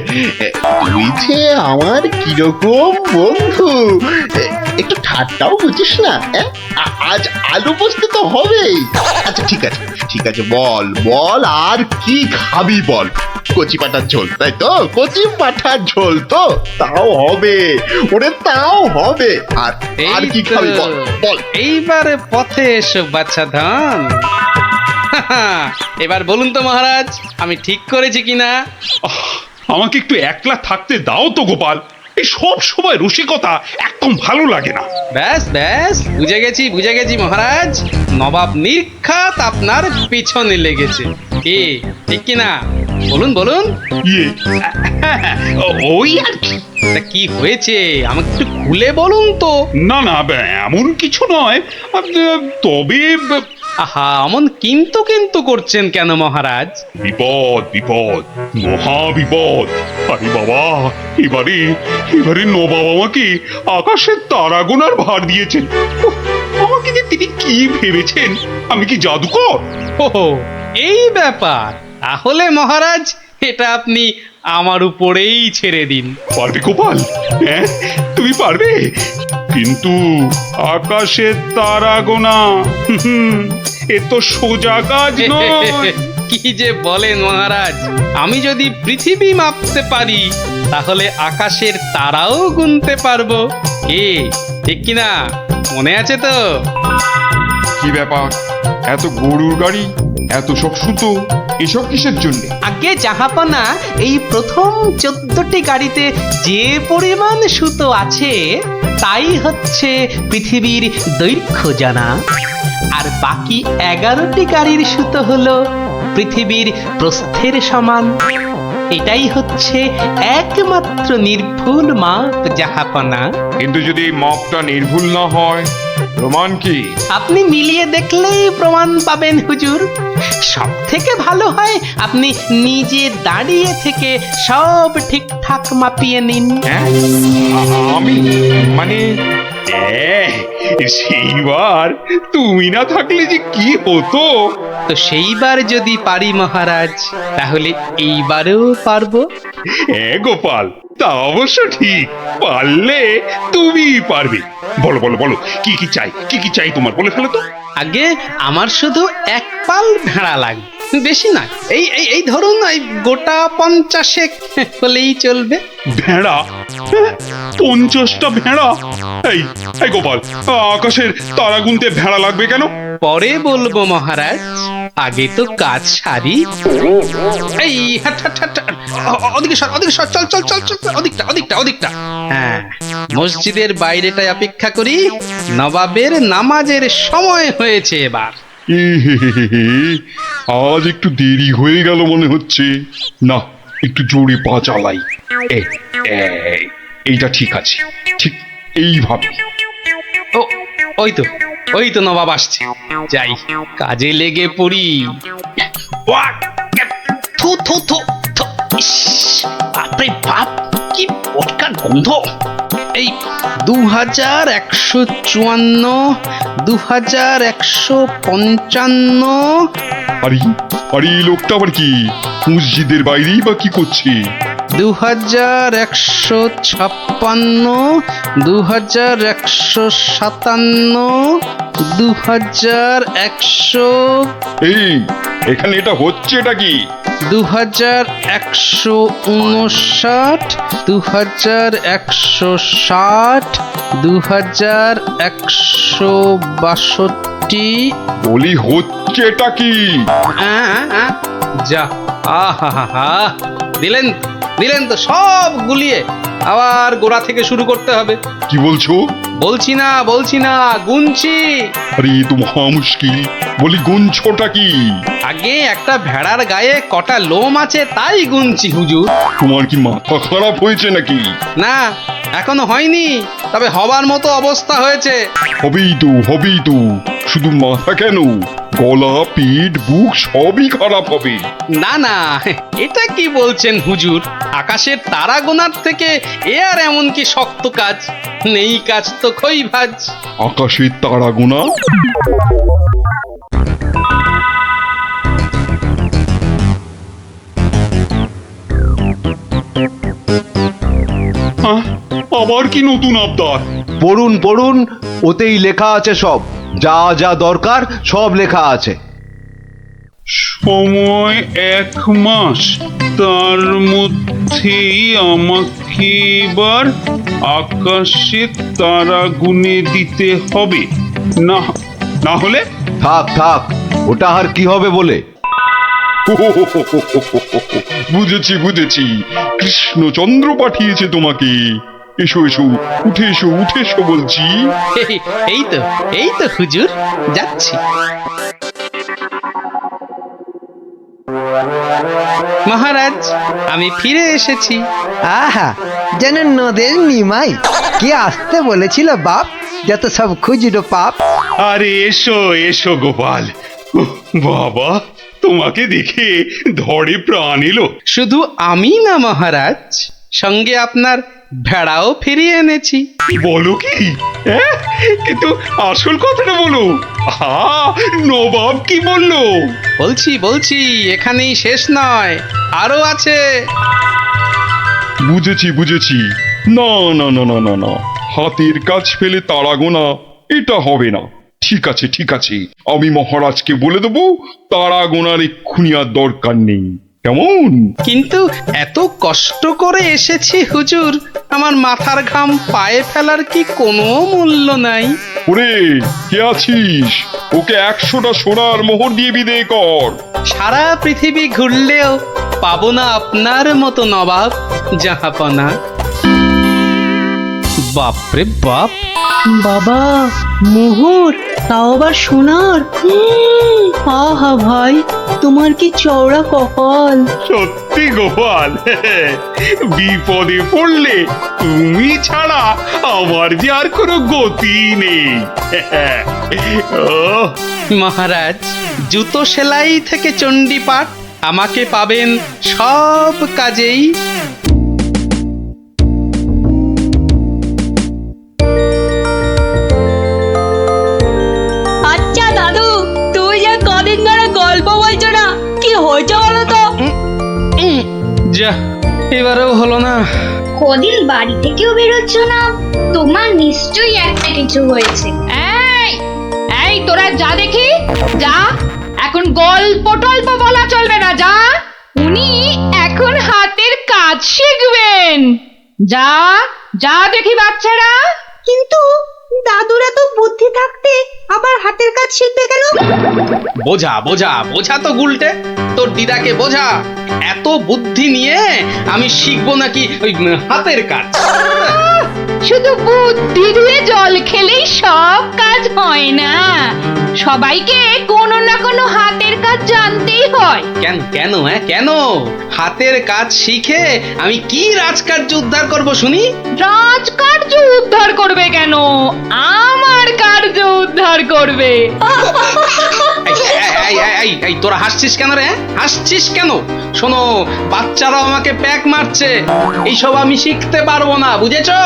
তুই যে আমার কিরকম বন্ধু, একটু ঠাট্টাও বুঝিস না? আজ আলু পোস্ত তো হবেই। আচ্ছা ঠিক আছে, বল বল আর কি খাবি বল। কচি পাঠার ঝোল, তাই তো? কচি পাঠার ঝোল তো তাও হবে, ওরে তাও হবে। আর আর কি খাবি বল বল। এইবারে পথে এসো বাচ্চা ধন। এবার বলুন তো মহারাজ, আমি ঠিক করেছি কিনা? আমাকে একটু একলা থাকতে দাও তো গোপাল। এই সব সময় রসিকতা একদম ভালো লাগে না। ব্যাস ব্যাস, বুঝে গেছি মহারাজ। নবাব নির্ঘাত আপনার পিছনে লেগেছে। কি ঠিক কিনা? বলুন বলুন। ইয়ে ওই আর কি। তা কি হয়েছে আমাকে একটু খুলে বলুন তো। না এমন কিছু নয়, তবে আহা, অমন কিন্তু কিন্তু করছেন কেন মহারাজ? বিপদ মহা বিপদ। আরে বাবা, এবারে নবাব আমাকে আকাশের তারা গোনার ভার দিয়েছেন। উফ, আমাকে যে তিনি কি ভেবেছেন, আমি কি জাদুকর? ও এই ব্যাপার, তাহলে মহারাজ এটা আপনি আমার উপরেই ছেড়ে দিন। পারবে গোপাল? হ্যাঁ, তুমি পারবে? কিন্তু আকাশের তারা গোনা এ তো সোজা কাজ নয়। কি যে বলেন মহারাজ, আমি যদি পৃথিবী মাপতে পারি তাহলে আকাশের তারাও গুনতে পারবো। কি ঠিক কিনা? মনে আছে তো? কি ব্যাপার, এত গরুর গাড়ি, এত সব সুতো, এসব কিসের জন্য? আগে জাহাপনা, এই প্রথম 14টি গাড়িতে যে পরিমাণ সুতো আছে তাই হচ্ছে পৃথিবীর দৈর্ঘ্য জানা, আর বাকি 11টি গাড়ির সুতো হলো পৃথিবীর প্রস্থের সমান। এটাই হচ্ছে একমাত্র নির্ভুল মাপ জাহাপনা। কিন্তু যদি এই মাপটা নির্ভুল না হয়, প্রমাণ কি? আপনি মিলিয়ে দেখলেই প্রমাণ পাবেন হুজুর। সব থেকে ভালো হয় আপনি নিজে দাঁড়িয়ে থেকে সব ঠিকঠাক মাপিয়ে নিন। হ্যাঁ, আমি মানে সেইবার তুমি না থাকলে যে কি হতো। তো সেইবার যদি পারি মহারাজ, তাহলে এইবারেও পারবো। হ্যাঁ গোপাল, তা অবশ্য ঠিক। পারলে তুমি পারবে। বলো কি চাই তোমার, বলে ফেলো তো। আগে আমার শুধু এক পাল ভেড়া লাগবে, বেশি না। এই এই এই ধরুন, এই গোটা 50 হলেই চলবে। ভেড়া? 50টা ভেড়া? এই গোপাল, আকাশের তারা গুনতে ভেড়া লাগবে কেন? পরে বলবো মহারাজ, আগে তো কাজ সারি। এই হাট হাট হাট, ওদিকে সর, চল, ওদিকটা। হ্যাঁ, মসজিদের বাইরেটায় অপেক্ষা করি। নবাবের নামাজের সময় হয়েছে এবার। আজ একটু দেরি হয়ে গেল মনে হচ্ছে। না, একটু জোরে পা চালাই। এইটা ঠিক আছে, ঠিক এইভাবে। ও ওই তো নবাব আসছে। যাই, কাজে লেগে পড়ি। থু থু থু থু, ইস, বাপরে বাপ, কি পটকা গন্ধ। এই 2154, 2155। আরে এই লোকটা আবার কি মসজিদের বাইরেই বা কি করছে? 2156, 2157, 2100। এই এখানে এটা হচ্ছে এটা কি? 2159, 2160, 2162। বলি হচ্ছে এটা কি? যা, আহা, দিলেন তো সব গুলিয়ে। আবার গোড়া থেকে শুরু করতে হবে। কি বলছো? বলছি না, গুনছি। আরে এ তো মহা মুশকিল। বলি গুনছোটা কি? আগে একটা ভেড়ার গায়ে কটা লোম আছে তাই গুনছি হুজুর। তোমার কি মাথা খারাপ হয়েছে নাকি? না, এখনো হয়নি, তবে হবার মতো অবস্থা হয়েছে। হবেই তো, শুধু মাথা কেন, গলা, পিঠ, বুক সবই খারাপ হবে। না, এটা কি বলছেন হুজুর? আকাশের তারা গোনার থেকে এ আর এমন কি শক্ত কাজ? নেই কাজ তো খই ভাজ। আকাশের তারা গোনা? হ্যাঁ, আবার কি নতুন আবদার? পড়ুন পড়ুন, ওতেই লেখা আছে সব, যা যা দরকার সব লেখা আছে। সময় 1 মাস, তার মধ্যেই আমাকে এবার আকাশে তারা গুনে দিতে হবে, না না হলে থাক থাক, ওটা আর কি হবে বলে। বুঝেছি বুঝেছি, কৃষ্ণচন্দ্র পাঠিয়েছে তোমাকে। এসো এসো, উঠে এসো উঠে এসো বলছি। এই তো হুজুর, যাচ্ছি। মহারাজ, আমি ফিরে এসেছি। আহা, যেন নদের নিমাই। কে আসতে বলেছিল বাপ, যত সব খুচরো পাপ। আরে এসো এসো গোপাল। উহ, বাবা, তোমাকে দেখে ধরে প্রাণ এলো। শুধু আমি না মহারাজ, সঙ্গে আপনার ভেড়াও ফিরিয়ে এনেছি। বলো কি? হ্যাঁ? কিন্তু আসল কথাটা বলো। নবাব কি বললো? বলছি, এখানেই শেষ নয়, আরো আছে। বুঝেছি বুঝেছি, না না না না না না, হাতের কাজ ফেলে তারা গোনা এটা হবে না। ঠিক আছে ঠিক আছে, আমি মহারাজকে বলে দেবো তারা গোনার এক্ষুনি আর দরকার নেই, কেমন? কিন্তু এত কষ্ট করে এসেছি হুজুর, আমার মাথার ঘাম পায়ে ফেলার কি কোনো মূল্য নাই? ওরে, কে আছিস? ওকে 100টা সোনার মোহর দিয়ে বিদেয় কর। সারা পৃথিবী ঘুরলেও পাবো না আপনার মতো নবাব জাহাপনা। বাপরে বাপ, বাবা, মোহর, তাও আবার সোনার। আহা ভাই, তোমার কি চওড়া কপাল। সত্যি গোপাল, বিপদে পড়লে তুমি ছাড়া আমার যে আর কোনো গতি নেই। ওহ, মহারাজ, জুতো সেলাই থেকে চণ্ডীপাঠ আমাকে পাবেন সব কাজেই। আচ্ছা দাদু, তুই যে কদিন ধরে গল্প বলছো না, কি হয়েছে বলো তো? যা, এবারেও হলো না। কদিন বাড়ি থেকেও বেরোচ্ছ না, তোমার নিশ্চয়ই একটা কিছু হয়েছে। এই এই তোরা যা দেখি, যা। এখন গল্প টল্প বলা চলবে না, যা। উনি এখন হাতের কাজ শিখবেন। যা যা দেখি বাচ্চারা। কিন্তু দাদুরা তো বুদ্ধি থাকতে আবার হাতের কাজ শিখবে কেন? বোঝা তো গুলটে, তোর দিদাকে বোঝা। এত বুদ্ধি নিয়ে আমি শিখবো নাকি ওই হাতের কাজ? শুধু বুদ্ধি দিয়ে জল খেলেই সব কাজ হয় না, সবাইকে কোনো না কোনো হাতের কাজ জানতেই হয়। কেন হাতের কাজ শিখে আমি কি রাজকার্য উদ্ধার করব শুনি? রাজকার্য উদ্ধার করবে কেন, আমার কার্য উদ্ধার করবে। এই তোরা হাসছিস কেন রে? হাসছিস কেন? শোনো, বাচ্চারা আমাকে প্যাক মারছে, এইসব আমি শিখতে পারবো না, বুঝেছো?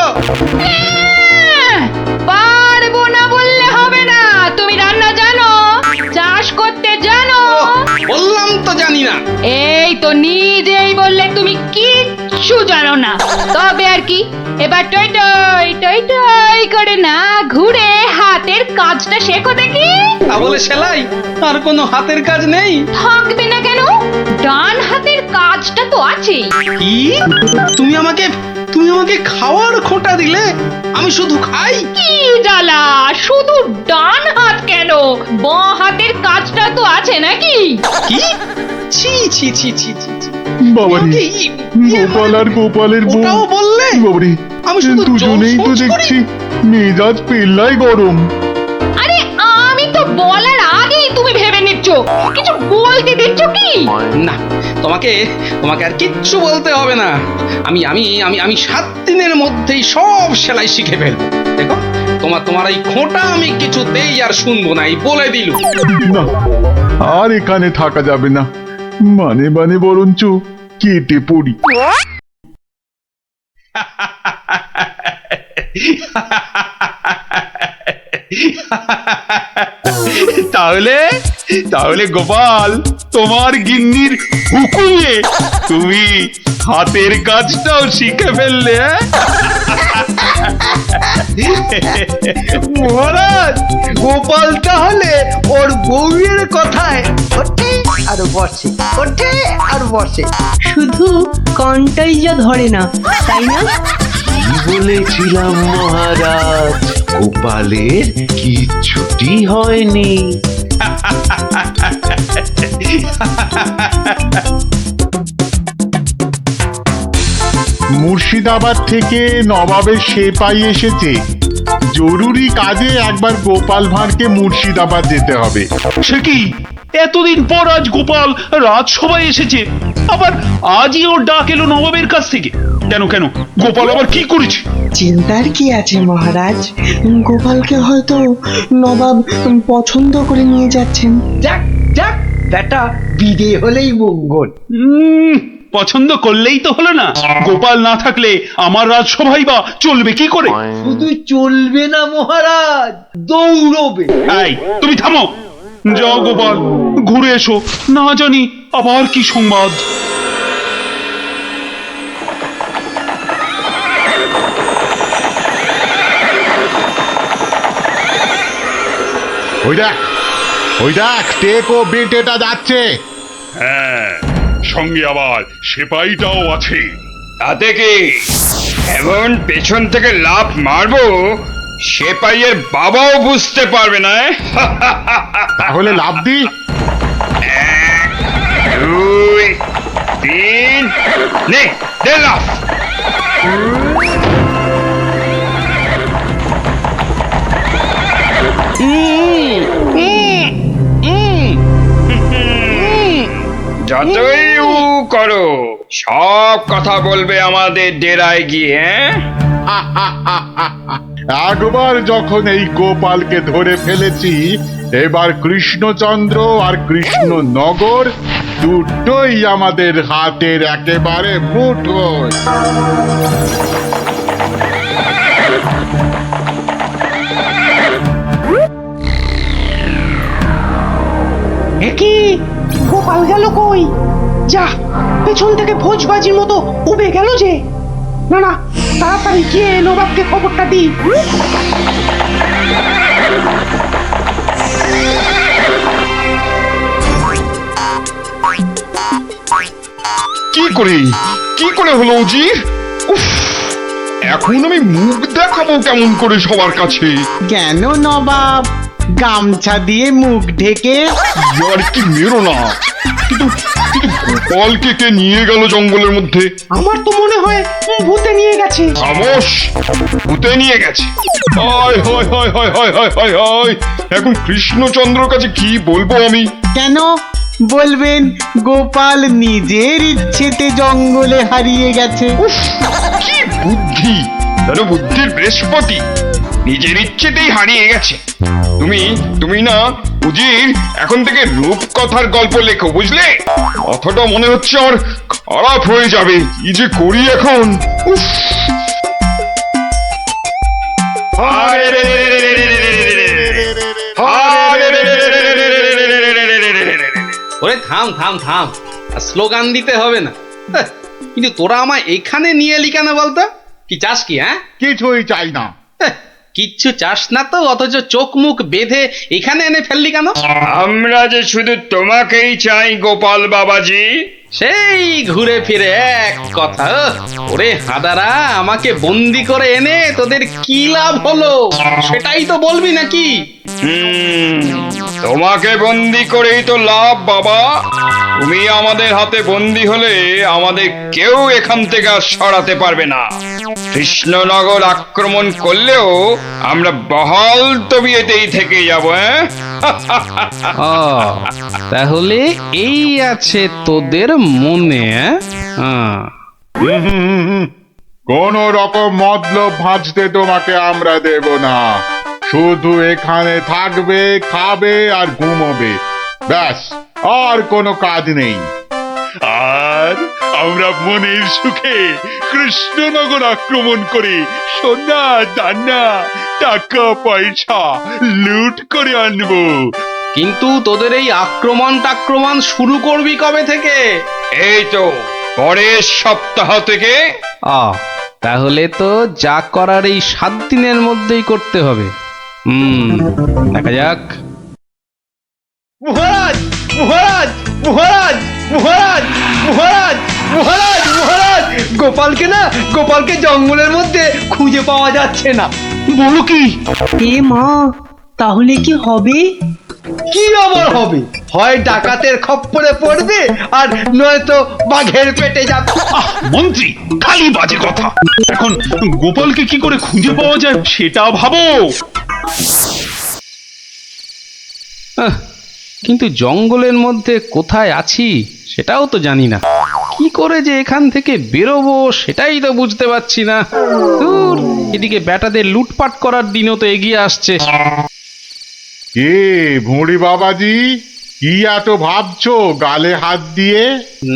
পারবো না বললে হবে না। তুমি রান্না জানো, চাষ করতে জানো? বললাম তো জানি না। এই তো নিজেই বললে তুমি কিচ্ছু জানো না। তবে আর কি, এবার টই টই টই টই করে না ঘুরে হাতের কাজটা শেখো দেখি। তা বলে সেলাই? আর কোনো হাতের কাজ নেই? থাকবে না কেন, ডান হাতের কাজটা তো আছেই। কি? তুমি আমাকে খাওয়ার খোঁটা দিলে? আমি শুধু খাই? কি জ্বালা, শুধু ডান হাত কেন, বাঁ হাতের কাজটা তো আছে নাকি? কি? ছি ছি ছি ছি ছি ছি। বাবারে, কি- গোপাল আর গোপালের বউ, ওটাও বললে? বাবারে, আমি শুধু দুজনেই তো জোর সোচ দেখছি মেজাজ পেল্লাই গরম। আরে আমি তো বলার আগেই তুমি ভেবে নিচ্ছ, কিছু বলতে দিচ্ছ কি? না, তোমাকে আর কিচ্ছু বলতে হবে না। আমি আমি আমি আমি 7 দিনের মধ্যেই সব সেলাই শিখে ফেলবো। দেখো, তোমার এই খোঁটা আমি কিছুতেই আর শুনবো না, এই বলে দিলু। না, আর এখানে থাকা যাবে না, মানে বরঞ্চ কেটে পড়ি। তাহলে গোপাল, তোমার গিন্নির হুকুমে তুমি হাতের কাজটাও শিখে ফেললে। মহারাজ গোপাল তাহলে ওর বউয়ের কথায় ওঠে আর বসে, ওঠে আর বসে। শুধু কনটাই যা ধরে না, তাই না? কি বলেছিলাম মহারাজ, গোপালের কিচ্ছুটি হয়নি। মুর্শিদাবাদ থেকে নবাবের সেপাই এসেছে, জরুরি কাজে একবার গোপাল ভাঁড়কে মুর্শিদাবাদ যেতে হবে। সে কি, এতদিন পর আজ গোপাল রাজসভায় এসেছে, আবার আজই ওর ডাক এলো নবাবের কাছ থেকে? কেন কেন, গোপাল আবার কি করেছে? চিন্তার কি আছে মহারাজ, গোপালকে হয়তো নবাব পছন্দ করে নিয়ে যাচ্ছেন। যাক যাক, বেটা বিদে হলেই মঙ্গল। পছন্দ করলেই তো হলো না, গোপাল না থাকলে আমার রাজসভাই বা চলবে কি করে? শুধু চলবে না মহারাজ, দৌড়বে। এই, তুমি থামো। যাও গোপাল, ঘুরে এসো, না জানি আবার কি সংবাদ। ওই দেখ টেক ও বেটেটা যাচ্ছে। হ্যাঁ, সঙ্গে আবার সেপাইটাও আছে। তাতে কি এমন পেছন থেকে লাফ মারবো সেপাইয়ের বাবাও বুঝতে পারবে না। তাহলে লাভ দি। 1 2 3 নে, দে লাফ। যতই উ করো, সব কথা বলবে আমাদের ডেরায় গিয়ে। একবার যখন এই গোপালকে ধরে ফেলেছি, এবার কৃষ্ণচন্দ্র আর কৃষ্ণনগর দুটোই আমাদের হাতের একেবারে মুঠোয়। কি গোপাল গেল কই? যা, পেছন থেকে ভোজবাজির মতো উবে গেল যে। না না, তাড়াতাড়ি গিয়ে নবাবকে খবরটা দিই। কি করে হলো উজির? উফ, এখন আমি মুখ দেখাবো কেমন করে সবার কাছে? কেন নবাব, গামছা দিয়ে মুখ ঢেকে? আর কি মেরো না, কিন্তু গোপালকে কে নিয়ে গেল জঙ্গলের মধ্যে? আমার তো মনে হয় ভূতে নিয়ে গেছে। খামোশ, ভূতে নিয়ে গেছে? হায় হায় হায় হায় হায় হায় হায় হায়, এখন কৃষ্ণচন্দ্রর কাছে কি বলবো আমি? কেন বলবেন গোপাল নিজের ইচ্ছেতে জঙ্গলে হারিয়ে গেছে? উফ, কি বুদ্ধি! যেন বুদ্ধির বৃহস্পতি, নিজের ইচ্ছেতেই হারিয়ে গেছে। তুমি না উজির, এখন থেকে রূপকথার গল্প লেখো, বুঝলে? কথাটা মনে হচ্ছে আমার খারাপ হয়ে যাবে। কি যে করি এখন! উফ! ওরে থাম থাম থাম, আর স্লোগান দিতে হবে না। হ্যাঁ, কিন্তু তোরা আমায় এখানে নিয়ে এলি কেন বলতো? কি চাস কি? হ্যাঁ, কিছুই চাই না। হ্যাঁ, কিচ্ছু চাস না তো, অথচ চোখ মুখ বেঁধে এখানে এনে ফেললি কেন? আমরা যে শুধু তোমাকেই চাই গোপাল বাবাজি। সেই ঘুরে ফিরে এক কথা। ওরে হাদারা, আমাকে বন্দি করে এনে তোদের কি লাভ হলো সেটাই তো বলবি নাকি? তোমাকে বন্দি করেই তো লাভ বাবা। তুমি আমাদের হাতে বন্দি হলে আমাদের কেউ এখান থেকে আর সরাতে পারবে না। কৃষ্ণনগর আক্রমণ করলেও আমরা বহাল তবিয়েতেই থেকে যাব। তাহলে এই আছে তোদের মনে? কোন রকম মতলব ভাঁজতে তোমাকে আমরা দেব না। শুধু এখানে থাকবে, খাবে আর ঘুমোবে, ব্যাস, আর কোনো কাজ নেই। আর আমরা মনের সুখে কৃষ্ণনগর আক্রমণ করে সোনা দানা টাকা পয়সা লুট করে আনবো। কিন্তু তোদের এই আক্রমণ টাক্রমণ শুরু করবি কবে থেকে? এই তো পরের সপ্তাহ থেকে। তাহলে তো যা করার এই 7 দিনের মধ্যেই করতে হবে। দেখা যাক। মহারাজ মহারাজ মহারাজ মহারাজ মহারাজ মহারাজ মহারাজ গোপালকে জঙ্গলের মধ্যে খুঁজে পাওয়া যাচ্ছে না। বলো কি? এ মা, তাহলে কি হবে? কি আবার হবে? হয় ডাকাতের খপ্পরে পড়বে, আর নয়তো বাঘের পেটে যাবে। মন্ত্রী খালি বাজে কথা। এখন গোপালকে কি করে খুঁজে পাওয়া যায় সেটা ভাবো। কিন্তু জঙ্গলের মধ্যে কোথায় আছি সেটাও তো জানি না। কি করে যে এখান থেকে বেরোবো সেটাই তো বুঝতে পারছি না। ধুর, এদিকে ব্যাটাদের লুটপাট করার দিনও তো এগিয়ে আসছে। কে ভুঁড়ি বাবাজি, কি এত ভাবছো গালে হাত দিয়ে?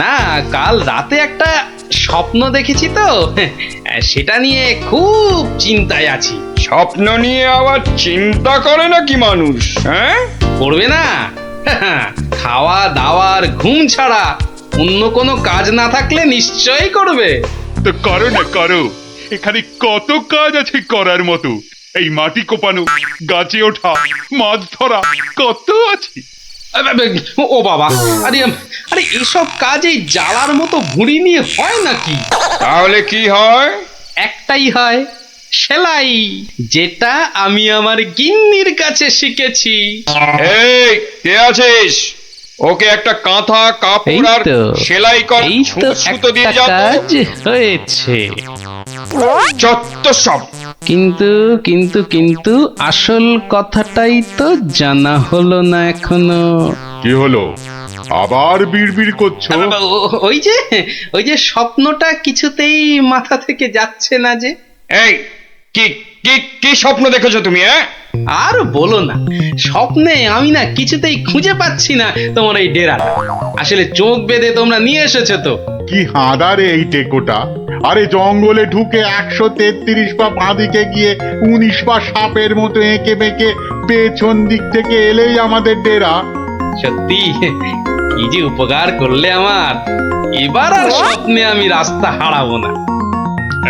না, কাল রাতে একটা স্বপ্ন দেখেছি তো, সেটা নিয়ে খুব চিন্তায় আছি। স্বপ্ন নিয়ে আবার চিন্তা করে নাকি মানুষ? হ্যাঁ, করবে না? খাওয়া দাওয়ার ঘুম ছাড়া অন্য কোনো কাজ না থাকলে নিশ্চয়ই করবে। তো করো না করো, এখানে কত কাজ আছে করার মতো। এই মাটি কোপানো, গাছে ওঠা, মাছ ধরা, কত আছে। ও বাবা, আরে আরে এসব কাজ এই জ্বালার মতো ভুঁড়ি নিয়ে হয় নাকি? তাহলে কি হয়? একটাই হয়, সেলাই, যেটা আমি আমার গিন্নির কাছে শিখেছি। এই কে আছিস? ওকে একটা কাঁথা কাপড় আর সেলাই কর সুতো দিয়ে যাও। কাজ হয়েছে। যত সব। কিন্তু কিন্তু কিন্তু আসল কথাটাই তো জানা হলো না এখনো। কি হলো? আবার বিড়বিড় করছো? ওই যে স্বপ্নটা কিছুতেই মাথা থেকে যাচ্ছে না যে। এই কি কি কি স্বপ্ন দেখেছো তুমি? আর বলো না, স্বপ্নে আমি না কিছুতেই খুঁজে পাচ্ছি না তোমার এই ডেরাটা। আসলে চোখ বেঁধে তোমরা নিয়ে এসেছো তো। কি হাঁদারে এই টেকোটা! আরে জঙ্গলে ঢুকে 133 পা বাঁদিকে গিয়ে 19 পা সাপের মতো এঁকে বেঁকে পেছন দিক থেকে এলেই আমাদের ডেরা। সত্যি কি যে উপকার করলে আমার। এবার আর স্বপ্নে আমি রাস্তা হারাবো না।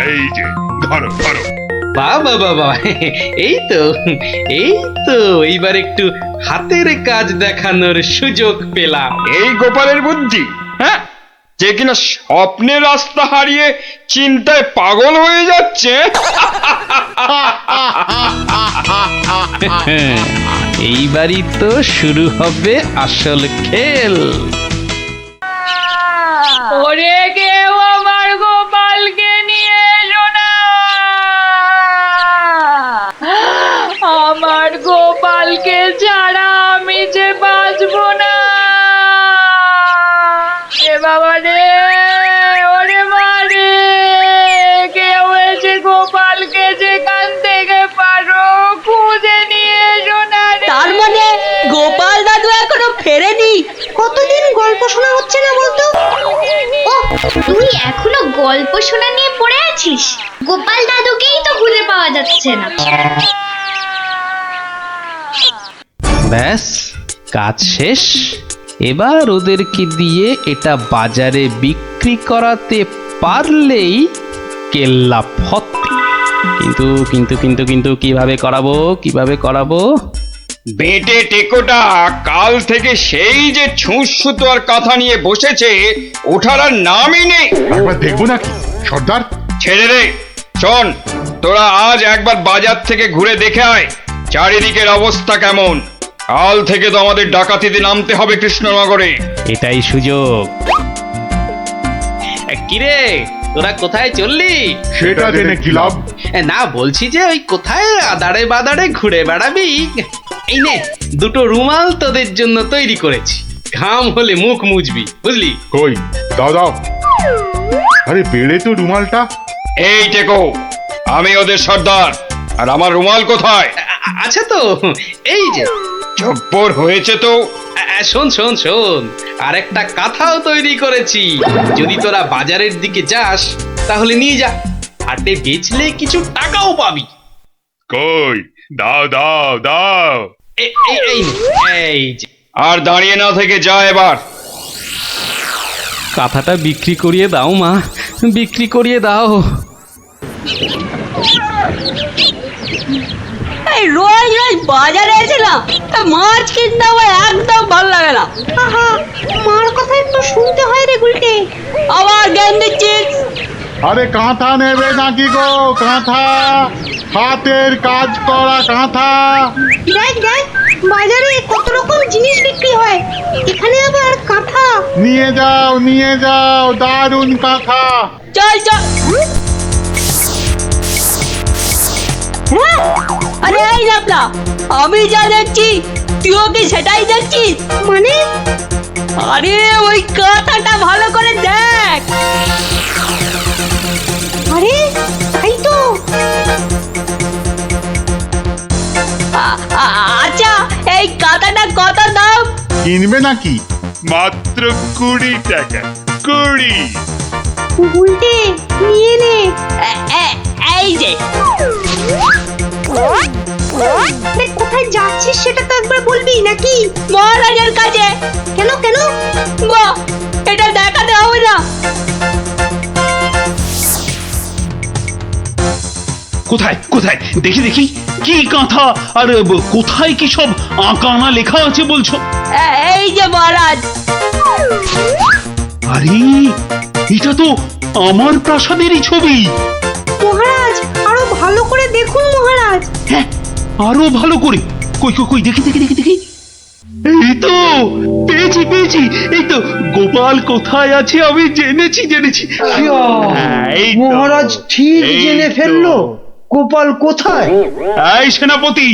এই যে ধরো ধরো। বাবা বাবা, এই তো এইবার একটু হাতের কাজ দেখানোর সুযোগ পেলাম। এই গোপালের বুদ্ধি, হ্যাঁ, যে কিনা স্বপ্নে রাস্তা হারিয়ে চিন্তায় পাগল হয়ে যাচ্ছে। এইবারই তো শুরু হবে আসল খেল। ওরে কেউ আমার গোপালকে নিয়ে এসো না, আমার গোপালকে ছাড়া আমি যে বাঁচবো না। এ বাবা রে, ওরে মা রে, কেউ এসে গোপালকে যেখান থেকে পারো খুঁজে নিয়ে এসো না রে। তার মানে গোপাল দাদু এখনো ফেরেনি? কতদিন গল্প শোনা হচ্ছে না বলতো? ও, তুই এখনো গল্প শোনা নিয়ে পড়ে আছিস? গোপাল দাদুকেই তো খুঁজে পাওয়া যাচ্ছে না। ব্যাস, কাজ শেষ। এবার ওদেরকে দিয়ে এটা বাজারে বিক্রি করাতে পারলেই কেল্লা ফত। কিন্তু কিন্তু কিন্তু কিন্তু কিভাবে করাবো? বেটে টেকোটা কাল থেকে সেই যে ছুঁচ সুতো আর কাঁথা নিয়ে বসেছে, ওঠার আর নামই নেই। একবার দেখবো নাকি সর্দার? ছেড়ে দে। শোন, তোরা আজ একবার বাজার থেকে ঘুরে দেখে আয় চারিদিকের অবস্থা কেমন। কাল থেকে তো আমাদের ডাকাতিতে নামতে হবে কৃষ্ণনগরে। এটাই সুযোগ। কিরে, তোরা কোথায় চললি? সেটা জেনে কি লাভ? না, বলছি যে ওই কোথায় আদারে বাদারে ঘুরে বেড়াবি। এই নে, দুটো রুমাল তোদের জন্য তৈরি করেছি। ঘাম হলে মুখ মুছবি, বুঝলি? কই দাও দাও। আরে বেড়ে তো রুমালটা। এই টেকো, আমি ওদের সর্দার, আর আমার রুমাল কোথায়? আচ্ছা তো, এই যে। জব্বর হয়েছে তো। শোন, আর একটা কাঁথাও তৈরি করেছি। যদি তোরা বাজারের দিকে যাস তাহলে নিয়ে যা, হাটে বেচলে কিছু টাকাও পাবি। কই দাও দাও দাও। এই যে। আর দাঁড়িয়ে না থেকে যা এবার। কাঁথাটা বিক্রি করিয়ে দাও মা, বিক্রি করিয়ে দাও। এই রোজ রোজ বাজারে এসে না মাছ কিনতে আমার একদম ভালো লাগে না। মার কথা একটু শুনতে হয় রে গুলটে, আবার জ্ঞান দিচ্ছিস। আরে কাঁথা নেবে নাকি গো? কাঁথা, হাতের কাজ করা কাঁথা। দেখ দেখ বাজারে কত রকম জিনিস বিক্রি হয়, এখানে আবার কাঁথা। নিয়ে যাও দারুণ কাঁথা। চল চল। আরে এই নাপলা, আমি যা দেখছি তুইও কি সেটাই দেখছিস? মানে আরে ওই কাঁথাটা ভালো করে দেখ। আরে তাই তো। আচ্ছা এই কাঁথাটা কত দাম? কিনবে নাকি? মাত্র 20 টাকা, 20। উল্টে নিয়ে নে। এই যে কোথায় যাচ্ছিস সেটা তো একবার বলবি নাকি? মহারাজের কাছে। কেন কেন? বাহ, এটা দেখাতে হবে না? কোথায় কোথায় দেখি দেখি, কি কাঁথা আর কোথায় কি সব আঁকানা লেখা আছে বলছো? এই যে মহারাজ। আরে এটা তো আমার প্রাসাদেরই ছবি। মহারাজ আরো ভালো করে দেখুন মহারাজ। হ্যাঁ, আরো ভালো করে। কই কই কই, দেখি দেখি দেখি দেখি। এই তো পেয়েছি পেয়েছি, এই তো গোপাল কোথায় আছে আমি জেনেছি। হ্যাঁ, এই তো, মহারাজ ঠিক এই জেনে তো। ফেললো গোপাল কোথায়। এই সেনাপতি,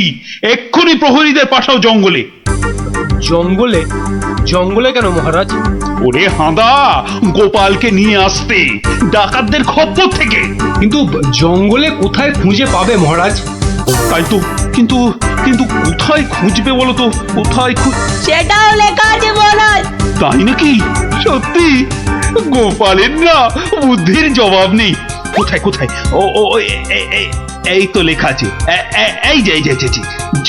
এক্ষুনি প্রহরীদের পাঠাও জঙ্গলে। জঙ্গলে? জঙ্গলে কেন মহারাজ? ওরে হাঁদা, গোপালকে নিয়ে আসতে ডাকাতদের খপ্পর থেকে। কিন্তু জঙ্গলে কোথায় খুঁজে পাবে মহারাজ? তাই তো, কিন্তু কিন্তু কোথায় খুঁজবে বলো তো? কোথায় সেটাও লেখা আছে মহারাজ। তাই নাকি? সত্যি? গোপালের না বুদ্ধির জবাব নেই। কোথায় কোথায়? ও ও এই তো লেখা আছে। এই যে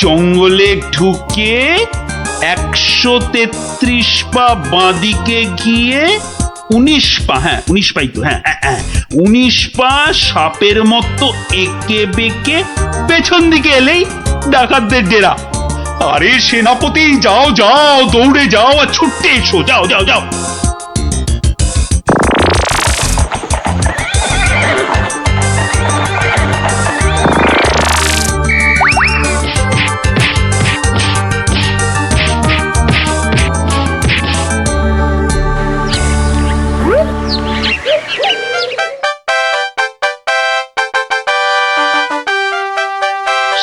জঙ্গলে ঢুকে 133 পা বাঁদিকে গিয়ে 19 পা, হ্যাঁ 19 পাই তো, হ্যাঁ 19 পা সাপের মতো এঁকে বেঁকে পেছন দিকে এলেই ডাকাতদের ডেরা। আরে সেনাপতি, যাও যাও, দৌড়ে যাও আর ছুটতে এসো, যাও যাও যাও।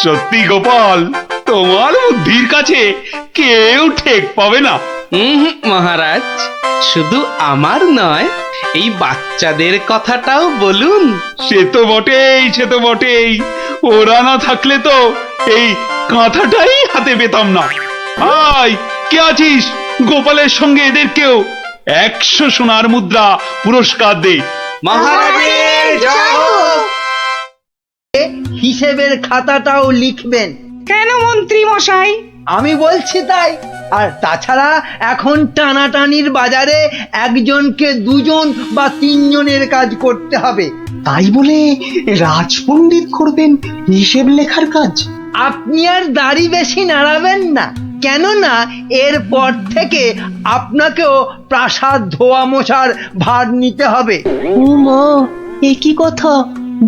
সত্যি গোপাল, তোমার বুদ্ধির কাছে কেউ ঠেক পাবে না। মহারাজ, শুধু আমার নয়, এই বাচ্চাদের কথাটাও বলুন। সে তো বটেই। ওরা না থাকলে তো এই কাঁথাটাই হাতে পেতাম না। আয়, কে আছিস? গোপালের সঙ্গে এদেরকেও 100 সোনার মুদ্রা পুরস্কার দে। মহারাজের জয়। হিসেবের খাতাটাও লিখবেন। কেন মন্ত্রী মশাই? আমি বলছি তাই। আর তাছাড়া এখন টানাটানির বাজারে একজনকে 2 জন বা 3 জনের কাজ করতে হবে। তাই বলে রাজপণ্ডিত করবেন হিসেব লেখার কাজ? আপনি আর দাড়ি বেশি নাড়াবেন না, কেননা এরপর থেকে আপনাকেও প্রাসাদ ধোয়া মোছার ভার নিতে হবে। ও মা, এ কি কথা?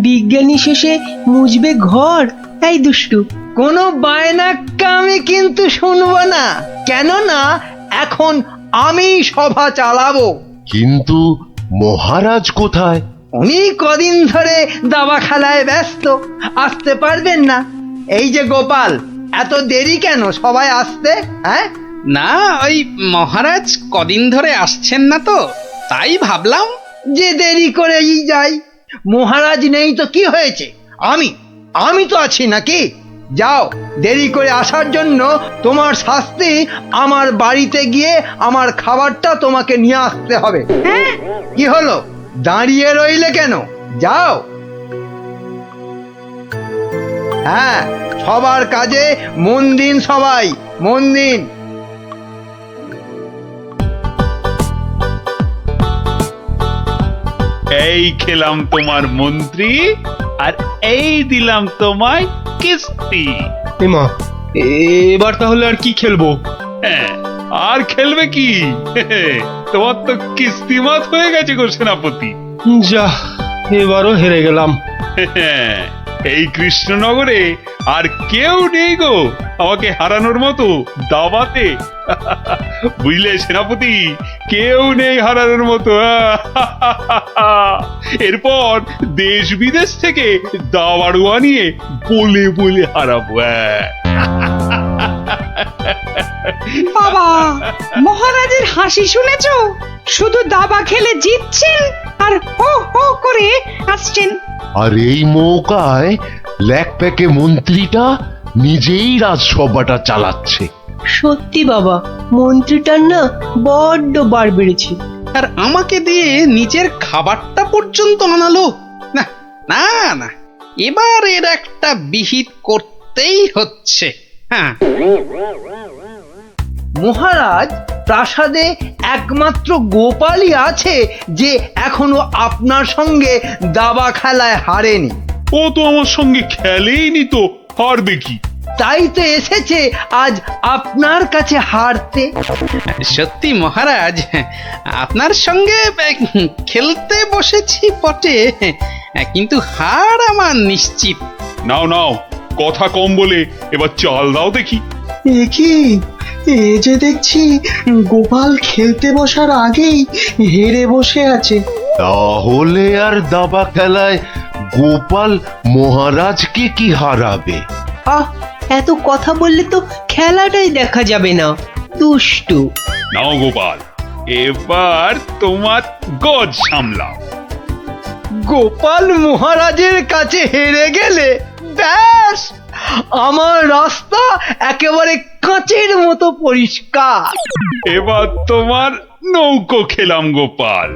বিজ্ঞানী শেষে মুজবে ঘর? এই দুষ্টু, কোনো বায়না আমি কিন্তু শুনবো না, কেননা এখন আমি সভা চালাবো। কিন্তু মহারাজ কোথায়? উনি কদিন ধরে দাবা খেলায় ব্যস্ত, আসতে পারবেন না। এই যে গোপাল, এত দেরি কেন সবাই আসতে? হ্যাঁ, না, ওই মহারাজ কদিন ধরে আসছেন না তো, তাই ভাবলাম যে দেরি করেই যাই। মহারাজ নেই তো কি হয়েছে? আমি তো আছি নাকি? যাও, দেরি করে আসার জন্য তোমার শাস্তি আমার বাড়িতে গিয়ে আমার খাবারটা তোমাকে নিয়ে আসতে হবে। কি হলো, দাঁড়িয়ে রইলে কেন? যাও। হ্যাঁ, সবার কাজে মন দিন, সবাই মন দিন। এই খেলাম তোমার মন্ত্রী আর এই দিলাম তোমায় কিস্তি। মা এবার তাহলে আর কি খেলবো? হ্যাঁ, আর খেলবে কি? তোমার তো কিস্তিমাত হয়ে গেছে গো সেনাপতি। যা, এবারও হেরে গেলাম। এই কৃষ্ণনগরে আর কেউ নেই গো আমাকে হারানোর মতো দাবাতে। বুঝলে সেনাপতি, কেউ নেই হারানোর মতো। এরপর দেশ বিদেশ থেকে দাবাড়ুয়া নিয়ে বলে বলে হারাবো। বাবা, মহারাজের হাসি শুনেছো? শুধু দাবা খেলে জিতছেন আর হো হো করে আসছেন। আর এই মৌকায় ল্যাকপ্যাকে মন্ত্রীটা নিজেই রাজসভাটা চালাচ্ছে। সত্যি বাবা, মন্ত্রীটার না বড্ড বার বেড়েছে। আর আমাকে দিয়ে নিজের খাবারটা পর্যন্ত আনালো। না না না, এবার এর একটা বিহিত করতেই হচ্ছে। হ্যাঁ, মহারাজ, প্রাসাদে একমাত্র গোপালই আছে যে এখনো আপনার সঙ্গে দাবা খেলায় হারেনি। ও তো আমার সঙ্গে খেলেইনি, তো হারবে কি? তাই তো এসেছে আজ আপনার কাছে হারতে। সত্যি মহারাজ, আপনার সঙ্গে খেলতে বসেছি বটে, কিন্তু হার আমার নিশ্চিত। নাও নাও, কথা কম বলে এবার চাল দাও দেখি। কি এ যে দেখছি গোপাল খেলতে বসার আগেই হেরে বসে আছে। তাহলে আর দাবা খেলায় গোপাল মহারাজকে কি হারাবে? আহ, এত কথা বললে তো খেলাটাই দেখা যাবে না, দুষ্টু। নাও গোপাল, এবার তোমার গজ সামলাও। গোপাল মহারাজের কাছে হেরে গেলে ব্যাস, আমার রাস্তা একেবারে কাঁচের মতো পরিষ্কার। এবার তোমার নৌকো খেলাম গোপাল।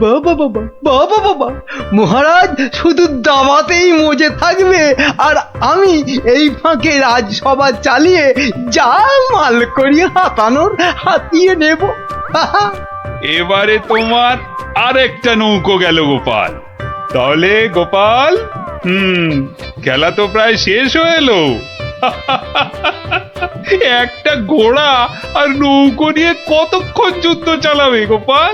বাবা বাবা বাবা বাবা, মহারাজ শুধু দাবাতেই মজে থাকবে আর আমি এই ফাঁকে রাজসভা চালিয়ে যা মাল করি হাতানোর হাতিয়ে নেব। এবারে তোমার আরেকটা নৌকো গেল গোপাল। তাহলে গোপাল, খেলা তো প্রায় শেষ হয়ে এলো। একটা ঘোড়া আর নৌকো নিয়ে কতক্ষণ যুদ্ধ চালাবে গোপাল?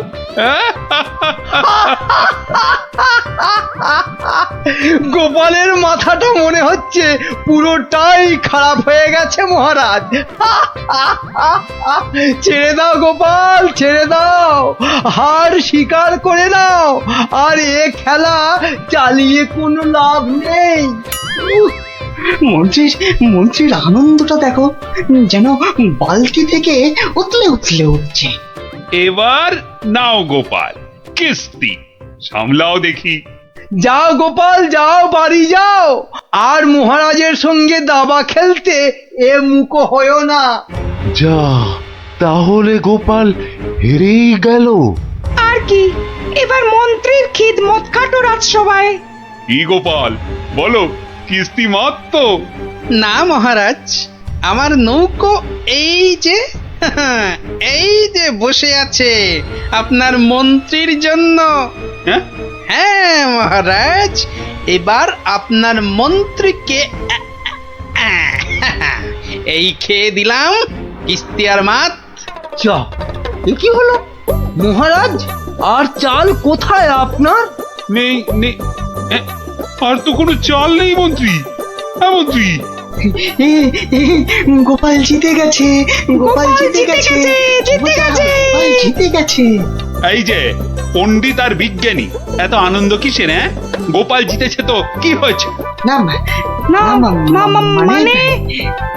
গোপালের মাথাটা মনে হচ্ছে পুরোটাই খারাপ হয়ে গেছে মহারাজ। ছেড়ে দাও গোপাল, ছেড়ে দাও, হার স্বীকার করে নাও, আর এ খেলা চালিয়ে কোনো লাভ নেই। মন্ত্রীর আনন্দটা দেখো, যেন বালতি থেকে উতলে উতলে উঠছে। এবার নাও গোপাল কিস্তি, সামলাও দেখি। যাও গোপাল যাও, বাড়ি যাও, আর মহারাজের সঙ্গে দাবা খেলতে এ মুখো হয়েও না। যা, তাহলে গোপাল হেরেই গেল। আর কি, এবার মন্ত্রীর খিদমত খাটো রাজসভায়। কি গোপাল, বলো কিস্তি মাত তো? না মহারাজ, আমার নৌকো এই যে এই যে বসে আছে আপনার মন্ত্রীর জন্য। হ্যাঁ মহারাজ, এবার আপনার মন্ত্রীকে এই খেয়ে দিলাম কিস্তি আর মাত। যা, এ কি হলো মহারাজ? আর চাল কোথায় আপনার? নেই নেই, আর তো কোনো চাল নেই মন্ত্রী। হ্যাঁ মন্ত্রী, গোপাল জিতে গেছে, গোপাল জিতে গেছে, গোপাল জিতে গেছে। এই যে পণ্ডিত আর বিজ্ঞানী, এত আনন্দ কিসের? গোপাল জিতেছে তো কি হয়েছে? না মানে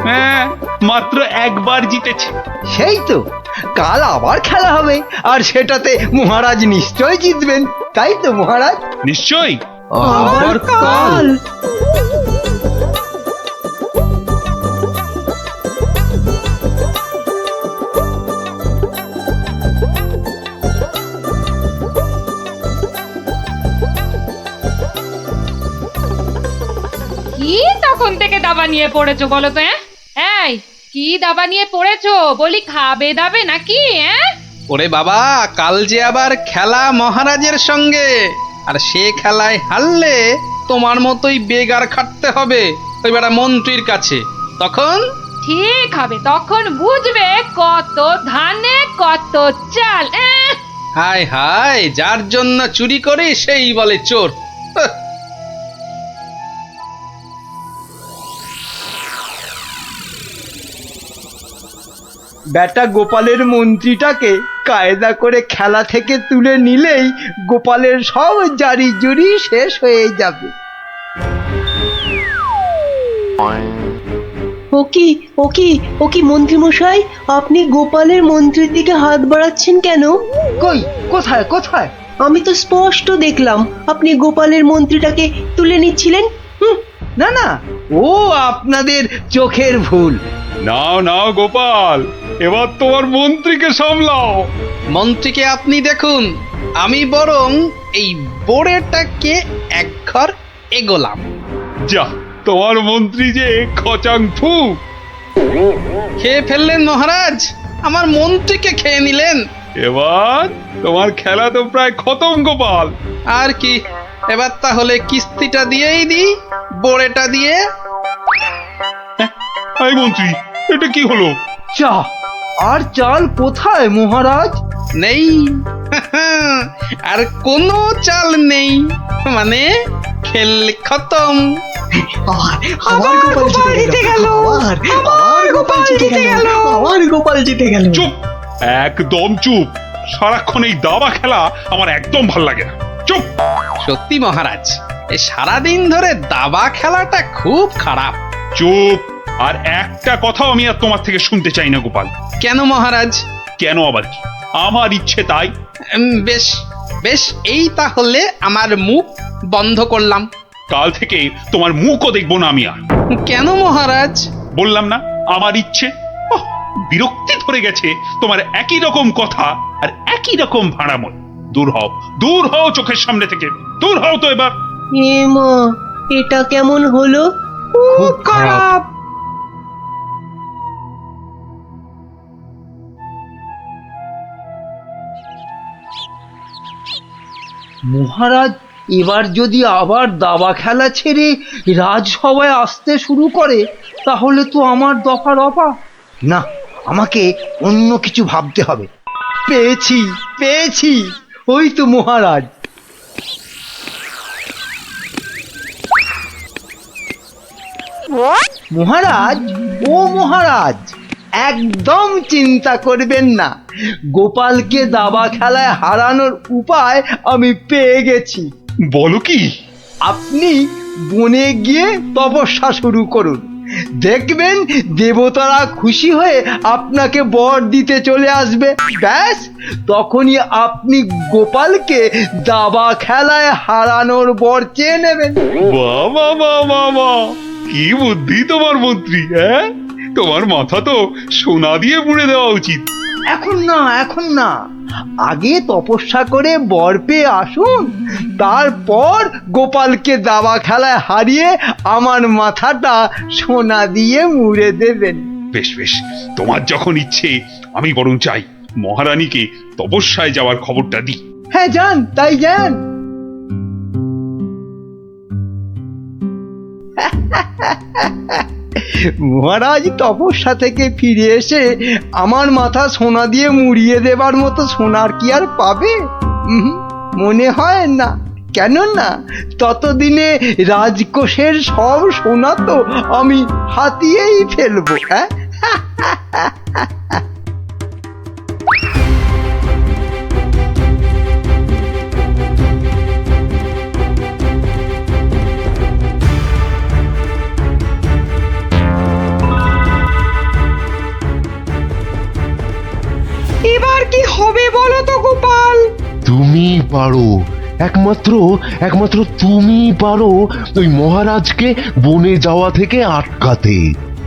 হ্যাঁ, মাত্র একবার জিতেছে। সেই তো, কাল আবার খেলা হবে, আর সেটাতে মহারাজ নিশ্চয় জিতবেন, তাই তো মহারাজ? নিশ্চয়ই। আবার কাল? কি তখন থেকে দাবা নিয়ে পড়েছো বলো তো? এই, কি দাবা নিয়ে পড়েছো? বলি খাবে দাবে নাকি? ওরে বাবা, কাল যে আবার খেলা মহারাজের সঙ্গে। আর সে খেলায় হারলে তোমার মতোই বেগার খাটতে হবে ওই বেটা মন্ত্রীর কাছে। তখন ঠিক হবে, তখন বুঝবে কত ধানে কত চাল। হায় হায়, যার জন্য চুরি করে সেই বলে চোর। হাহ। বেটা গোপালের মন্ত্রীটাকে কায়দা করে খেলা থেকে তুলে নিলেই গোপালের সব জারি জুরি শেষ হয়ে যাবে। ও কি মন্ত্রী মশাই, আপনি গোপালের মন্ত্রীর দিকে হাত বাড়াচ্ছেন কেন? কই, কোথায় কোথায়? আমি তো স্পষ্ট দেখলাম আপনি গোপালের মন্ত্রীটাকে তুলে নিচ্ছিলেন। না না, ও আপনাদের চোখের ভুল। নাও নাও গোপাল, এবার তোমার মন্ত্রীকে সামলাও। মন্ত্রীকে আপনি দেখুন, আমি বরং এই বোড়েটাকে এক ঘর এগোলাম। যা, তোমার মন্ত্রী যে খচাং ফু। খেয়ে ফেললেন মহারাজ, আমার মন্ত্রীকে খেয়ে নিলেন। এবার তোমার খেলা তো প্রায় খতম গোপাল। আর কি, এবার তাহলে কিস্তিটা দিয়েই দিই, বোড়েটা দিয়ে। এই মন্ত্রী, এটা কি হলো? চা আর চাল কোথায় মহারাজ? নেই, আর কোনো চাল নেই, মানে খেল খতম। আবার গোপাল জিতে গেল। আবার গোপাল জিতে গেল। আবার গোপাল জিতে গেল। চুপ, একদম চুপ। সারাক্ষণ এই দাবা খেলা আমার একদম ভাল লাগে না। চুপ। সত্যি মহারাজ, এই সারাদিন ধরে দাবা খেলাটা খুব খারাপ। চুপ, আর একটা কথাও আমি আর তোমার থেকে শুনতে চাই না গোপাল। কেন মহারাজ? কেন আবার কি? আমার ইচ্ছে তাই। বেশ বেশ, এই তাহলে আমার মুখ বন্ধ করলাম। কাল থেকে তোমার মুখও দেখবো না আমি আর। কেন মহারাজ? বললাম না, আমার ইচ্ছে। ওহ, বিরক্তি ধরে গেছে তোমার একই রকম কথা আর একই রকম ভাড়াময়। দূর হও, দূর হও চোখের সামনে থেকে, দূর হও তো এবার। এ মা, এটা কেমন হলো? খুব খারাপ। মহারাজ এবার যদি আবার দাবা খেলা ছেড়ে রাজসভায় আসতে শুরু করে তাহলে তো আমার দফা রফা। না, আমাকে অন্য কিছু ভাবতে হবে। পেয়েছি পেয়েছি, ওই তো মহারাজ। মহারাজ, ও মহারাজ, একদম চিন্তা করবেন না, গোপালকে দাবা খেলায় হারানোর উপায় আমি পেয়ে গেছি। বলো কি? আপনি বনে গিয়ে তপস্যা শুরু করুন, দেখবেন দেবতারা খুশি হয়ে আপনাকে বর দিতে চলে আসবে। ব্যাস, তখনই আপনি গোপালকে দাবা খেলায় হারানোর বর চেয়ে নেবেন। বাবা বাবা বাবা, কি বুদ্ধি তোমার মন্ত্রী! হ্যাঁ, তোমার মাথা তো সোনা দিয়ে মুড়ে দেওয়া উচিত। এখন না, এখন না, আগে তপস্যা করে বর পেয়ে আসুন, তারপর গোপালকে দাবা খেলায় হারিয়ে আমার মাথাটা সোনা দিয়ে মুড়ে দেবেন। বেশ বেশ, তোমার যখন ইচ্ছে, আমি বরং চাই মহারানীকে তপস্যায় যাওয়ার খবরটা দিই। হ্যাঁ, যান, তাই যান। মহারাজ তপস্যা থেকে ফিরে এসে আমার মাথা সোনা দিয়ে মুড়িয়ে দেবার মতো সোনার কি আর পাবে? মনে হয় না। কেননা ততদিনে রাজকোষের সব সোনা তো আমি হাতিয়েই ফেলবো। হ্যাঁ, এবার কি হবে বলো তো গোপাল? তুমি পারো, একমাত্র তুমি পারো ওই মহারাজকে বনে যাওয়া থেকে আটকাতে।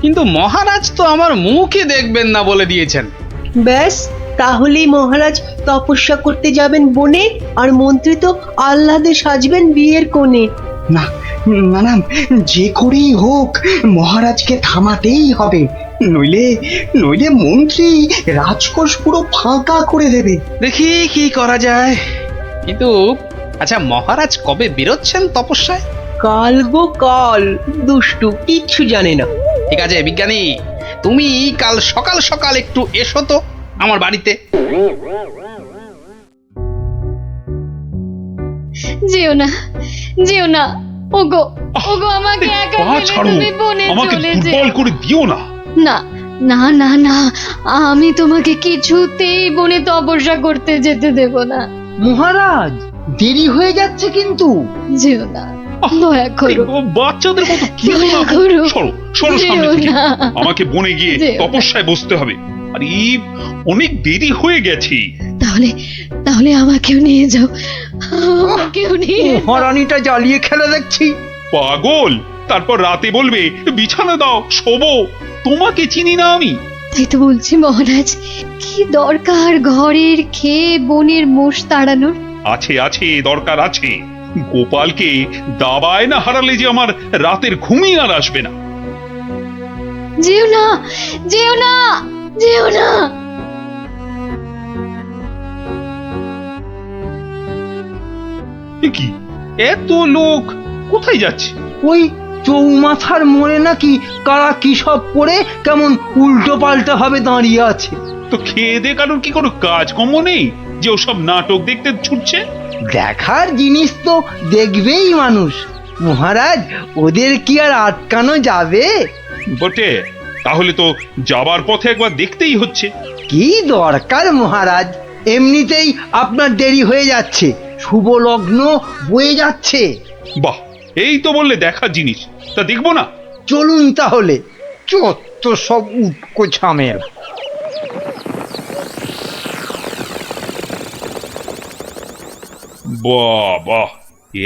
কিন্তু মহারাজ তো আমার মুখই দেখবেন না বলে দিয়েছেন। ব্যাস, তাহলেই মহারাজ তপস্যা করতে যাবেন বনে, আর মন্ত্রী তো আহ্লাদে সাজবেন বিয়ের কোণে। না না না, যে করেই হোক মহারাজকে থামাতেই হবে, নইলে মন্ত্রী রাজকোষ পুরো ফাঁকা করে দেবে। দেখি কি করা যায়, কিন্তু আচ্ছা মহারাজ কবে বেরোচ্ছেন তপস্যায়? কাল গো কাল, দুষ্টু কিচ্ছু জানে না। ঠিক আছে বিজ্ঞানী, তুমি কাল সকাল সকাল একটু এসো তো আমার বাড়িতে। যেও না, যেও না, ওগো ওগো আমাকে একা পা ফেলে ছাড়ো, তুমি বনে আমাকে চলে দুর্বল যেও করে দিও না। না না না না, আমি তোমাকে কিছুতেই বনে তপস্যা করতে যেতে দেব না। মহারাজ দেরি হয়ে যাচ্ছে কিন্তু। যেও না, দয়া করো, বাচ্চাদের মতো কি দয়া করো, সরো সরো সামনে যেও থেকে। না। আমাকে বনে গিয়ে যেও না। তপস্যায় বসতে হবে। আর এই অনেক দেরি হয়ে গেছে। তাহলে তাহলে আমাকেও নিয়ে যাও, আমাকেও নিয়ে যাও। মহারানীটা জ্বালিয়ে খেলে দেখছি। পাগল, তারপর রাতে বলবে বিছানা দাও শোবো। তোমাকে চিনি না আমি। তাই তো বলছি মহারাজ, কি দরকার ঘরের খেয়ে বনের মোষ তাড়ানোর? আছে আছে, দরকার আছে। গোপালকে দাবায় না হারালে যে আমার রাতের ঘুমই আর আসবে না। যেও না, যেও না, যেও না। এ কি, এত লোক কোথায় যাচ্ছে? ওই চৌমাথার মোড়ে নাকি কারা কি সব পড়ে কেমন উল্টো পাল্টা ভাবে দাঁড়িয়ে আছে। তো খেয়ে দে কারোর কি কোনো কাজকর্ম নেই যে ওসব নাটক দেখতে ছুটছে? দেখার জিনিস তো দেখবেই মানুষ। মহারাজ ওদের কি আর আটকানো যাবে? বটে, তাহলে তো যাবার পথে একবার দেখতেই হচ্ছে। কি দরকার মহারাজ, এমনিতেই আপনার দেরি হয়ে যাচ্ছে, শুভ লগ্ন বয়ে যাচ্ছে। বাহ, এই তো বললে দেখার জিনিস, তা দেখবো না? চলুন তাহলে। চত্ব সব উটকো ঝামেলা। বাহ,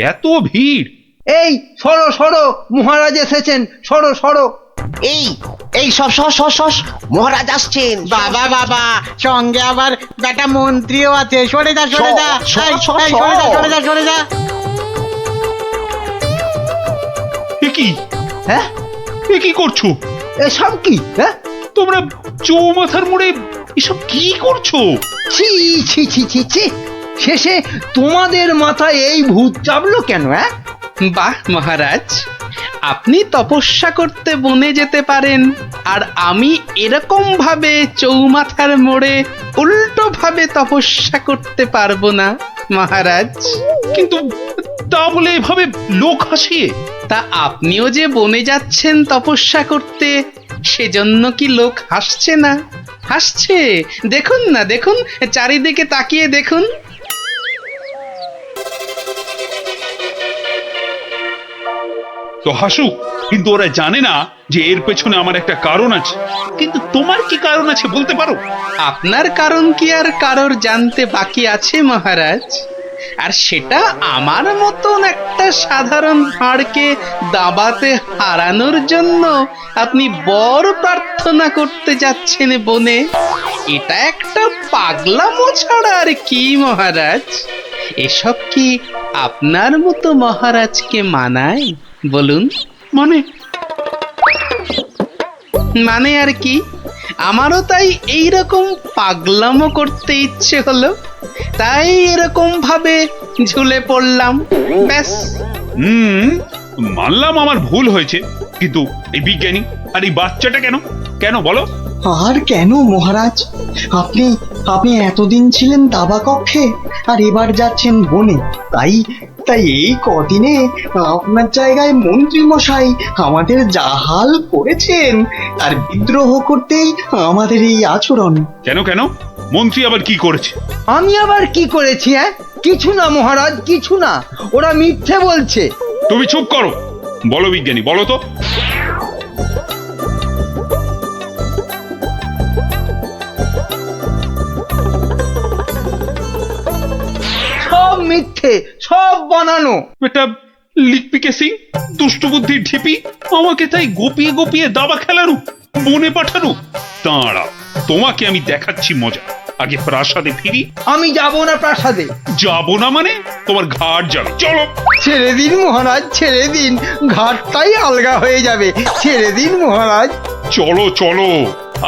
এত ভিড়! এই সরো সরো, মহারাজ এসেছেন, সরো সরো। এই এই সব মহারাজ আসছেন। বাবা বাবা, সঙ্গে আবার বেটা মন্ত্রীও আছে। সরে যা, সরে যা, এই, সরে যা, সরে যা, সরে যা। এ কি? হ্যাঁ, এ কি করছো? এসব কি? হ্যাঁ, তোমরা চৌমাথার মোড়ে এসব কি করছো? ছি ছি ছি ছি ছি, শেষে তোমাদের মাথায় এই ভূত চাপলো কেন? হ্যাঁ, বাহ মহারাজ, আপনি তপস্যা করতে বনে যেতে পারেন, আর আমি এরকম ভাবে চৌমাথার মোড়ে উল্টো ভাবে তপস্যা করতে পারবো না মহারাজ। কিন্তু তা বলে এভাবে লোক হাসিয়ে? তা আপনিও যে বনে যাচ্ছেন তপস্যা করতে, সেজন্য কি লোক হাসছে না? হাসছে, দেখুন না, দেখুন, চারিদিকে তাকিয়ে দেখুন। তো হাসুক, কিন্তু ওরা জানে না যে এর পেছনে আমার একটা কারণ আছে। কিন্তু তোমার কি কারণ আছে বলতে পারো? আপনার কারণ কি আর কারোর জানতে বাকি আছে মহারাজ? আর সেটা আমার মতন একটা সাধারণ ভাঁড়কে দাবাতে হারানোর জন্য আপনি বর প্রার্থনা করতে যাচ্ছেন বনে। এটা একটা পাগলামো ছাড়া আর কি মহারাজ? এসব কি আপনার মতো মহারাজকে মানায় বলুন? মানে আর কি, আমারও তাই এইরকম পাগলামো করতে ইচ্ছে হলো, তাই এরকম ভাবে ঝুলে পড়লাম, ব্যাস। মানলাম আমার ভুল হয়েছে, কিন্তু এই বিজ্ঞানী আর এই বাচ্চাটা কেন কেন বলো? আর কেন মহারাজ, আপনি আপনি এতদিন ছিলেন দাবা কক্ষে, আর এবার যাচ্ছেন বনে। তাই তাই এই কদিনে আপনার জায়গায় মন্ত্রী মশাই আমাদের যা হাল করেছেন, আর বিদ্রোহ করতেই আমাদের এই আচরণ। কেন কেন, মন্ত্রী আবার কি করেছে? আমি আবার কি করেছি? হ্যাঁ, কিছু না মহারাজ, কিছু না, ওরা মিথ্যে বলছে। তুমি চুপ করো। বলো বিজ্ঞানী, বলো তো। সব মিথ্যে, সব বানানো। এটা লিকপিকে সিং, দুষ্টু বুদ্ধির ঢিপি, আমাকে তাই গোপিয়ে গোপিয়ে দাবা খেলানো, বনে পাঠানো। দাঁড়া, তোমাকে আমি দেখাচ্ছি মজা। আগে প্রাসাদে ফিরি। আমি যাব না প্রাসাদে। যাব না মানে? তোমার ঘাট যাবে, চলো। ছেড়ে দিন মহারাজ, ছেড়ে দিন, ঘাটটাই আলগা হয়ে যাবে, ছেড়ে দিন মহারাজ। চলো চলো,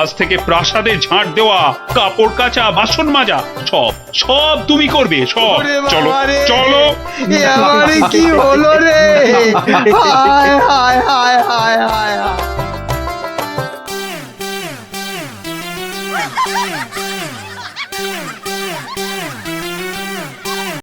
আজ থেকে প্রাসাদে ঝাঁট দেওয়া, কাপড় কাচা, বাসন মাজা সব সব তুমি করবে, সব। চলো চলো। এ আমারে কি হলো রে? হায় হায় হায় হায় হায় হায়।